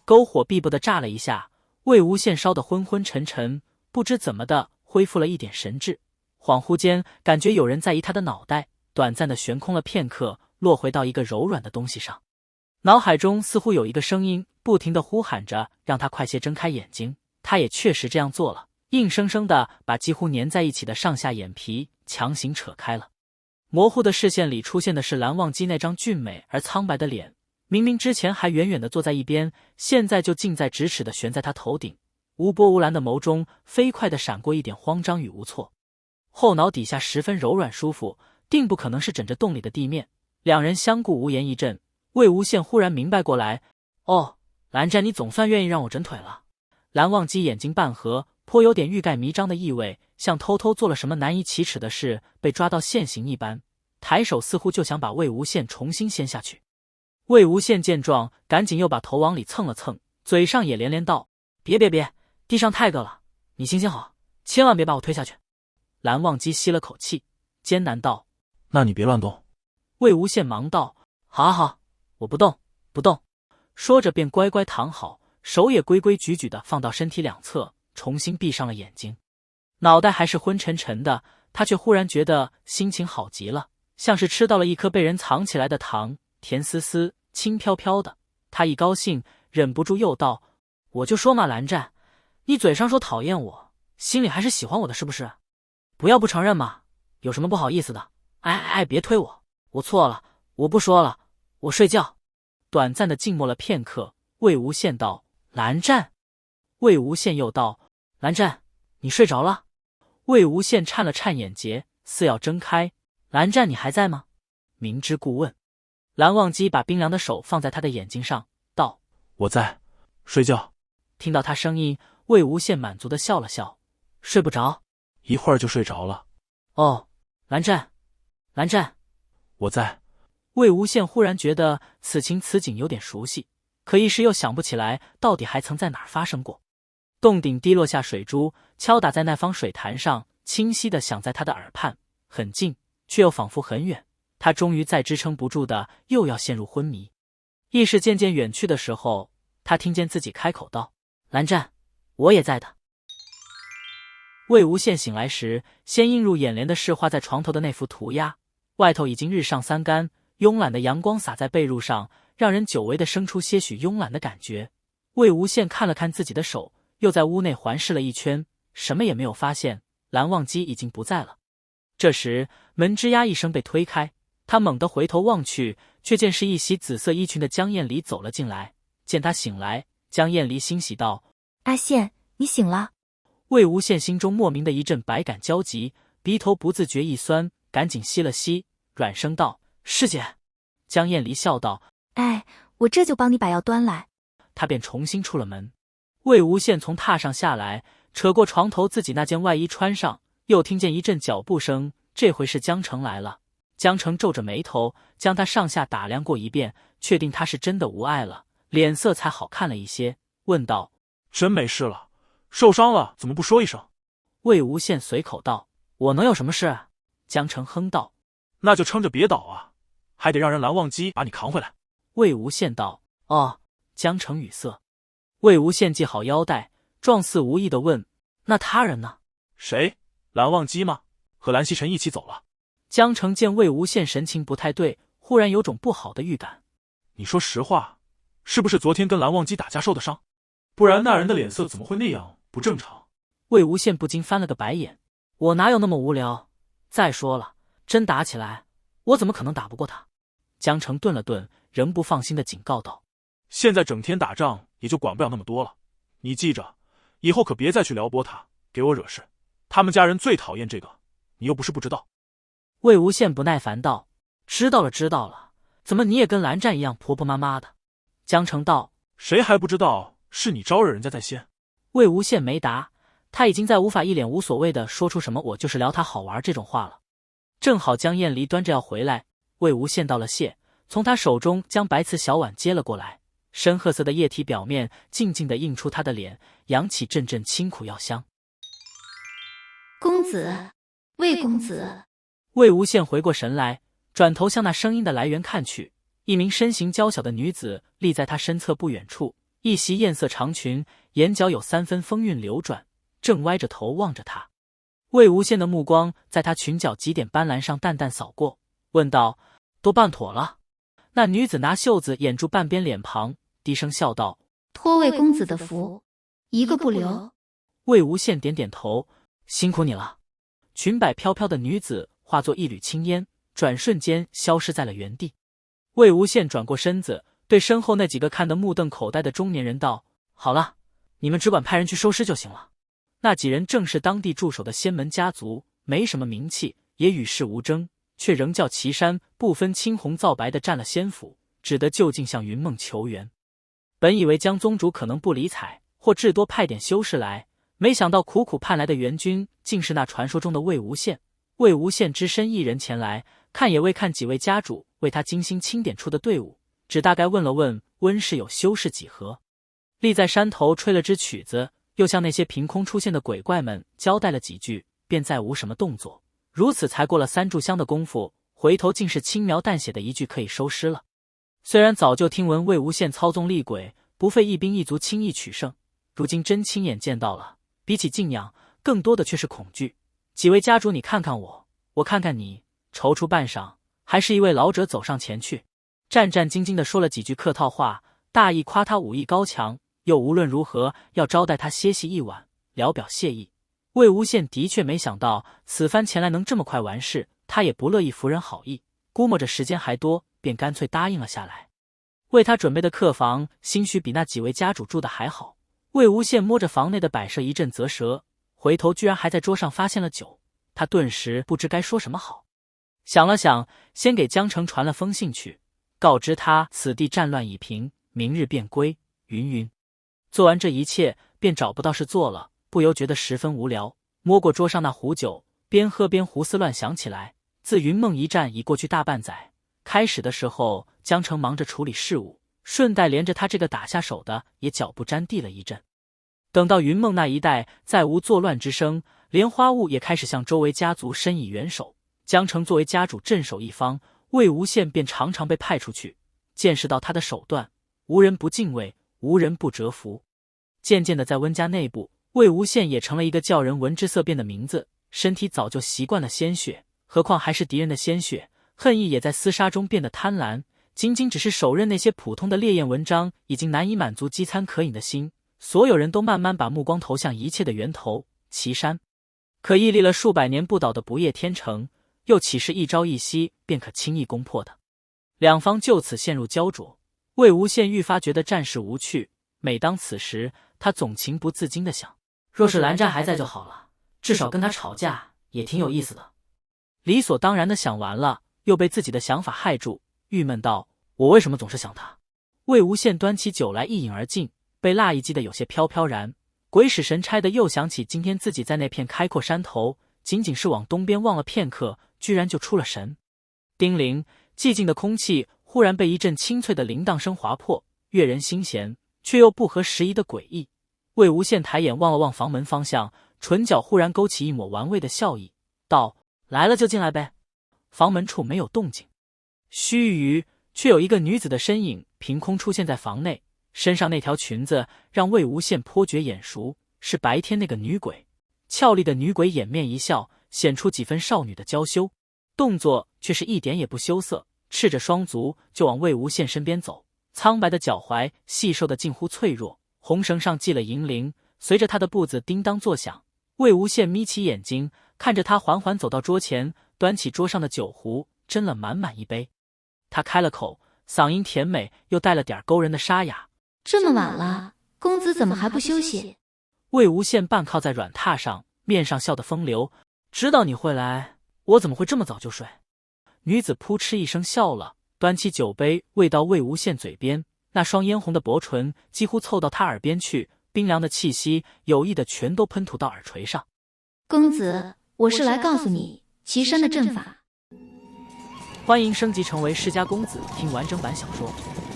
篝火闭不得炸了一下，魏无羡烧得昏昏沉沉，不知怎么的恢复了一点神智。恍惚间感觉有人在移他的脑袋，短暂的悬空了片刻，落回到一个柔软的东西上。脑海中似乎有一个声音不停地呼喊着让他快些睁开眼睛，他也确实这样做了，硬生生地把几乎粘在一起的上下眼皮强行扯开了。模糊的视线里出现的是蓝忘机那张俊美而苍白的脸，明明之前还远远地坐在一边，现在就近在咫尺地悬在他头顶，无波无澜的眸中飞快地闪过一点慌张与无措。后脑底下十分柔软舒服，定不可能是枕着洞里的地面。两人相顾无言一阵，魏无羡忽然明白过来，哦，蓝湛你总算愿意让我枕腿了。蓝忘机眼睛半合，颇有点欲盖弥彰的意味，像偷偷做了什么难以启齿的事被抓到现行一般，抬手似乎就想把魏无羡重新掀下去。魏无羡见状，赶紧又把头往里蹭了蹭，嘴上也连连道：别，地上太硌了，你行好，千万别把我推下去。蓝忘机吸了口气，艰难道：那你别乱动。魏无羡忙道：好，我不动。说着便乖乖躺好，手也规规矩矩地放到身体两侧，重新闭上了眼睛。脑袋还是昏沉沉的，他却忽然觉得心情好极了，像是吃到了一颗被人藏起来的糖，甜丝丝，轻飘飘的。他一高兴，忍不住又道：我就说嘛，蓝湛，你嘴上说讨厌我，心里还是喜欢我的是不是？不要不承认嘛，有什么不好意思的？别推我，我错了，我不说了，我睡觉。短暂的静默了片刻，魏无羡道：蓝湛。魏无羡又道：蓝湛，你睡着了？魏无羡颤了颤眼睫，似要睁开。蓝湛，你还在吗？明知故问。蓝忘机把冰凉的手放在他的眼睛上，道：我在睡觉。听到他声音，魏无羡满足地笑了笑：睡不着？一会儿就睡着了。哦，蓝湛，我在。魏无羡忽然觉得此情此景有点熟悉，可一时又想不起来到底还曾在哪儿发生过。洞顶滴落下水珠，敲打在那方水潭上，清晰地响在他的耳畔，很近，却又仿佛很远。他终于再支撑不住的又要陷入昏迷。意识渐渐远去的时候，他听见自己开口道：蓝湛，我也在的。魏无羡醒来时，先映入眼帘的是画在床头的那幅涂鸦，外头已经日上三竿，慵懒的阳光洒在被褥上，让人久违的生出些许慵懒的感觉。魏无羡看了看自己的手，又在屋内环视了一圈，什么也没有发现，蓝忘机已经不在了。这时门吱呀一声被推开，他猛地回头望去，却见是一袭紫色衣裙的江燕离走了进来。见他醒来，江燕离欣喜道：阿羡，你醒了。魏无羡心中莫名的一阵百感交集，鼻头不自觉一酸，赶紧吸了吸，软声道：师姐。江燕离笑道：哎，我这就帮你把药端来。他便重新出了门。魏无羡从榻上下来，扯过床头自己那件外衣穿上，又听见一阵脚步声，这回是江澄来了。江澄皱着眉头，将他上下打量过一遍，确定他是真的无碍了，脸色才好看了一些，问道：真没事了？受伤了怎么不说一声？魏无羡随口道：我能有什么事？江澄哼道：那就撑着别倒啊，还得让人蓝忘机把你扛回来。魏无羡道：哦。江澄语塞。魏无羡系好腰带，状似无意地问：那他人呢？谁？蓝忘机吗？和蓝曦臣一起走了。江澄见魏无羡神情不太对，忽然有种不好的预感。你说实话，是不是昨天跟蓝忘机打架受的伤？不然那人的脸色怎么会那样不正常？魏无羡不禁翻了个白眼：我哪有那么无聊？再说了，真打起来，我怎么可能打不过他？江澄顿了顿，仍不放心地警告道：现在整天打仗也就管不了那么多了，你记着，以后可别再去撩拨他，给我惹事。他们家人最讨厌这个，你又不是不知道。魏无羡不耐烦道：知道了，怎么你也跟蓝湛一样婆婆妈妈的？江澄道：谁还不知道是你招惹人家在先？魏无羡没答，他已经在无法一脸无所谓的说出什么我就是聊他好玩这种话了。正好江燕离端着要回来，魏无羡道了谢，从他手中将白瓷小碗接了过来，深褐色的液体表面静静地映出他的脸，扬起阵阵清苦药香。公子，魏公子。魏无羡回过神来，转头向那声音的来源看去，一名身形娇小的女子立在他身侧不远处，一袭艳色长裙，眼角有3分风韵流转，正歪着头望着他。魏无羡的目光在他裙角几点斑斓上淡淡扫过，问道：“都办妥了？”那女子拿袖子掩住半边脸庞，低声笑道：“托魏公子的福，一个不留。”魏无羡点点头：“辛苦你了。”裙摆飘飘的女子化作一缕青烟，转瞬间消失在了原地。魏无羡转过身子，对身后那几个看得目瞪口呆的中年人道：“好了，你们只管派人去收尸就行了。”那几人正是当地驻守的仙门家族，没什么名气，也与世无争，却仍叫岐山不分青红皂白地占了仙府，只得就近向云梦求援。本以为江宗主可能不理睬，或至多派点修士来，没想到苦苦盼来的援军竟是那传说中的魏无羡。魏无羡只身一人前来，看也未看几位家主为他精心清点出的队伍，只大概问了问温室有修士几何，立在山头吹了支曲子，又向那些凭空出现的鬼怪们交代了几句，便再无什么动作。如此才过了3炷香的功夫，回头竟是轻描淡写的一句可以收尸了。虽然早就听闻魏无羡操纵厉鬼，不费一兵一卒轻易取胜，如今真亲眼见到了，比起敬仰，更多的却是恐惧。几位家主，你看看我，我看看你，踌躇半晌，还是一位老者走上前去，战战兢兢地说了几句客套话，大意夸他武艺高强，又无论如何要招待他歇息一晚，聊表谢意。魏无羡的确没想到此番前来能这么快完事，他也不乐意服人好意，估摸着时间还多，便干脆答应了下来。为他准备的客房兴许比那几位家主住的还好。魏无羡摸着房内的摆设一阵啧舌，回头居然还在桌上发现了酒，他顿时不知该说什么好。想了想，先给江城传了封信去，告知他此地战乱已平，明日便归，云云。做完这一切，便找不到事做了，不由觉得十分无聊，摸过桌上那壶酒，边喝边胡思乱想起来。自云梦一战已过去大半载，开始的时候江城忙着处理事务，顺带连着他这个打下手的也脚不沾地了一阵。等到云梦那一带再无作乱之声，莲花坞也开始向周围家族伸以援手。江城作为家主镇守一方，魏无羡便常常被派出去，见识到他的手段，无人不敬畏，无人不折服。渐渐的，在温家内部，魏无羡也成了一个叫人闻之色变的名字。身体早就习惯了鲜血，何况还是敌人的鲜血，恨意也在厮杀中变得贪婪。仅仅只是手刃那些普通的烈焰文章，已经难以满足饥餐渴饮的心。所有人都慢慢把目光投向一切的源头岐山。可屹立了数百年不倒的不夜天城，又岂是一朝一夕便可轻易攻破的？两方就此陷入焦灼。魏无羡愈发觉得战事无趣，每当此时，他总情不自禁地想：若是蓝湛还在就好了，至少跟他吵架也挺有意思的。理所当然地想完了，又被自己的想法害住，郁闷道：我为什么总是想他？魏无羡端起酒来一饮而尽，被蜡一击得有些飘飘然，鬼使神差的又想起今天自己在那片开阔山头，仅仅是往东边望了片刻，居然就出了神。叮铃，寂静的空气忽然被一阵清脆的铃铛声划破，悦人心弦，却又不合时宜的诡异。魏无羡抬眼望了望房门方向，唇角忽然勾起一抹玩味的笑意，道：来了就进来呗。房门处没有动静，须臾，却有一个女子的身影凭空出现在房内，身上那条裙子让魏无羡颇觉眼熟，是白天那个女鬼。俏丽的女鬼掩面一笑，显出几分少女的娇羞，动作却是一点也不羞涩，赤着双足就往魏无羡身边走，苍白的脚踝细瘦的近乎脆弱，红绳上系了银铃，随着她的步子叮当作响。魏无羡眯起眼睛，看着她缓缓走到桌前，端起桌上的酒壶，斟了满满一杯。他开了口，嗓音甜美，又带了点勾人的沙哑：这么晚了，公子怎么还不休息？魏无羡半靠在软榻上，面上笑得风流：知道你会来，我怎么会这么早就睡？女子扑哧一声笑了，端起酒杯喂到魏无羡嘴边，那双嫣红的薄唇几乎凑到他耳边去，冰凉的气息有意的全都喷吐到耳垂上。公子，我是来告诉你岐山的阵法。欢迎升级成为世家公子，听完整版小说。